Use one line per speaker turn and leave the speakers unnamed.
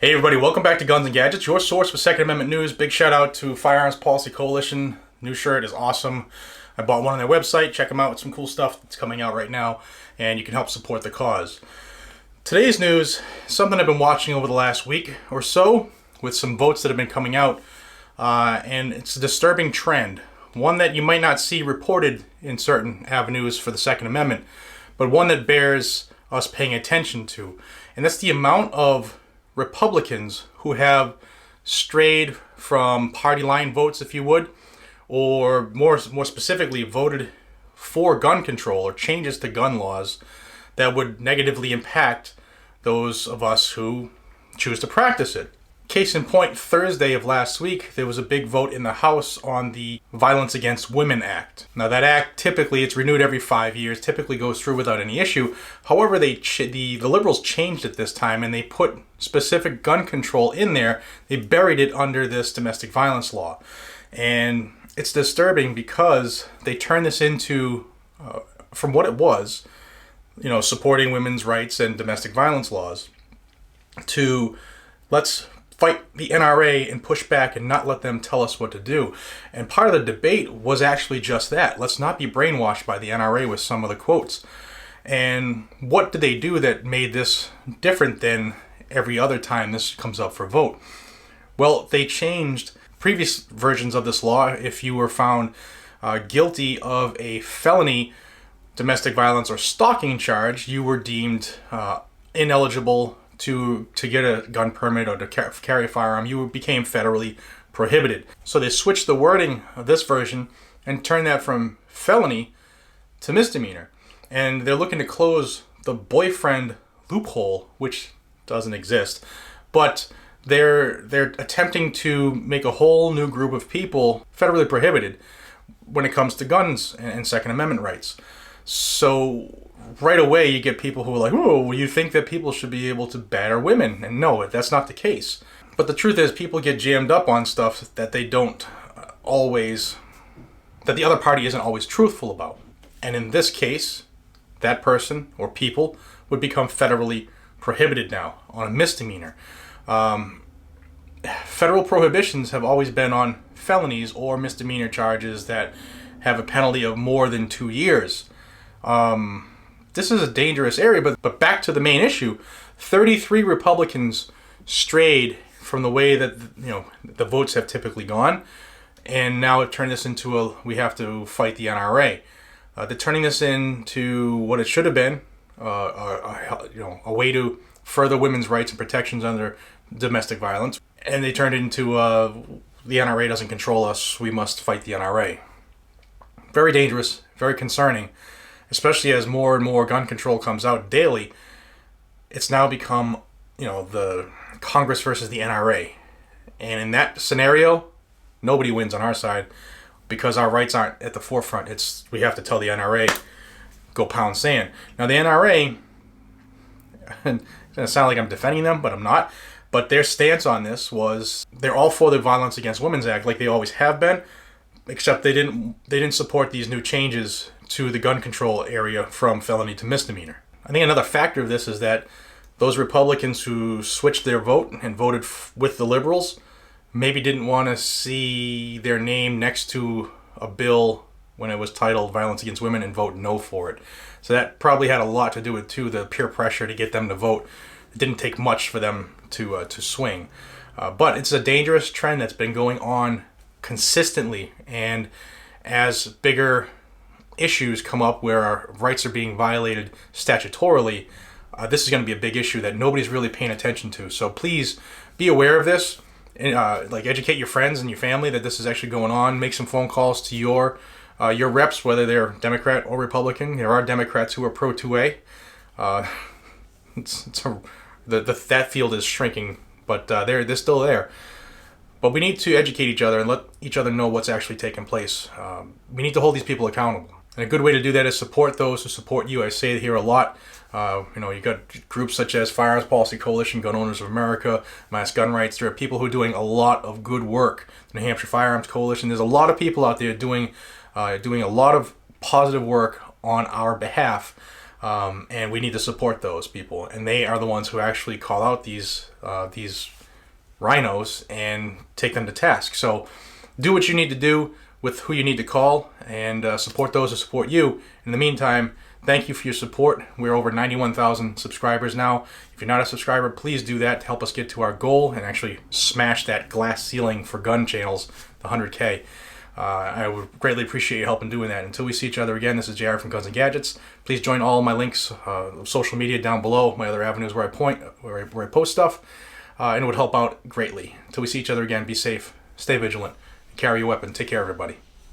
Hey everybody, welcome back to Guns and Gadgets, your source for Second Amendment news. Big shout out to Firearms Policy Coalition. New shirt is awesome. I bought one on their website. Check them out. It's some cool stuff that's coming out right now, and you can help support the cause. Today's news, something I've been watching over the last week or so with some votes that have been coming out, and it's a disturbing trend. One that you might not see reported in certain avenues for the Second Amendment, but one that bears us paying attention to. And that's the amount of Republicans who have strayed from party line votes, if you would, or more specifically voted for gun control or changes to gun laws that would negatively impact those of us who choose to practice it. Case in point, Thursday of last week, there was a big vote in the House on the Violence Against Women Act. Now that act, typically, it's renewed every 5 years, typically goes through without any issue. However, the Liberals changed it this time and they put specific gun control in there. They buried it under this domestic violence law. And it's disturbing because they turned this into, from what it was, supporting women's rights and domestic violence laws, to let's fight the NRA and push back and not let them tell us what to do. And part of the debate was actually just that. Let's not be brainwashed by the NRA with some of the quotes. And what did they do that made this different than every other time this comes up for vote? Well, they changed previous versions of this law. If you were found guilty of a felony domestic violence or stalking charge, you were deemed ineligible to get a gun permit or to carry a firearm. You became federally prohibited. So they switched the wording of this version and turned that from felony to misdemeanor. And they're looking to close the boyfriend loophole, which doesn't exist. But they're attempting to make a whole new group of people federally prohibited when it comes to guns and Second Amendment rights. So right away you get people who are like, oh, you think that people should be able to batter women. And no, that's not the case. But the truth is people get jammed up on stuff that they don't always, that the other party isn't always truthful about. And in this case, that person or people would become federally prohibited now on a misdemeanor. Federal prohibitions have always been on felonies or misdemeanor charges that have a penalty of more than 2 years. This is a dangerous area, but back to the main issue. 33 Republicans strayed from the way that the votes have typically gone, and now it turned this into we have to fight the NRA. They're turning this into what it should have been, a way to further women's rights and protections under domestic violence, and they turned it into the NRA doesn't control us, we must fight the NRA. Very dangerous, very concerning. Especially as more and more gun control comes out daily, it's now become, the Congress versus the NRA. And in that scenario, nobody wins on our side because our rights aren't at the forefront. We have to tell the NRA, go pound sand. Now the NRA, it's going to sound like I'm defending them, but I'm not. But their stance on this was they're all for the Violence Against Women's Act like they always have been, except they didn't support these new changes to the gun control area from felony to misdemeanor. I think another factor of this is that those Republicans who switched their vote and voted with the Liberals maybe didn't want to see their name next to a bill when it was titled Violence Against Women and vote no for it. So that probably had a lot to do with, too, the peer pressure to get them to vote. It didn't take much for them to swing. But it's a dangerous trend that's been going on consistently, and as bigger issues come up where our rights are being violated statutorily, this is going to be a big issue that nobody's really paying attention to. So please be aware of this, and educate your friends and your family that this is actually going on. Make some phone calls to your reps, whether they're Democrat or Republican. There are Democrats who are pro 2A. That field is shrinking, but they're still there. But we need to educate each other and let each other know what's actually taking place. We need to hold these people accountable. And a good way to do that is support those who support you. I say it here a lot. You got groups such as Firearms Policy Coalition, Gun Owners of America, Mass Gun Rights. There are people who are doing a lot of good work. The New Hampshire Firearms Coalition. There's a lot of people out there doing a lot of positive work on our behalf. and we need to support those people. And they are the ones who actually call out these rhinos and take them to task. So do what you need to do with who you need to call, and support those who support you. In the meantime, thank you for your support. We're over 91,000 subscribers now. If you're not a subscriber, please do that to help us get to our goal and actually smash that glass ceiling for gun channels, the 100K. I would greatly appreciate you helping doing that. Until we see each other again, this is JR from Guns and Gadgets. Please join all my links of social media down below, my other avenues where I post stuff, and it would help out greatly. Until we see each other again, be safe, stay vigilant, carry your weapon. Take care, everybody.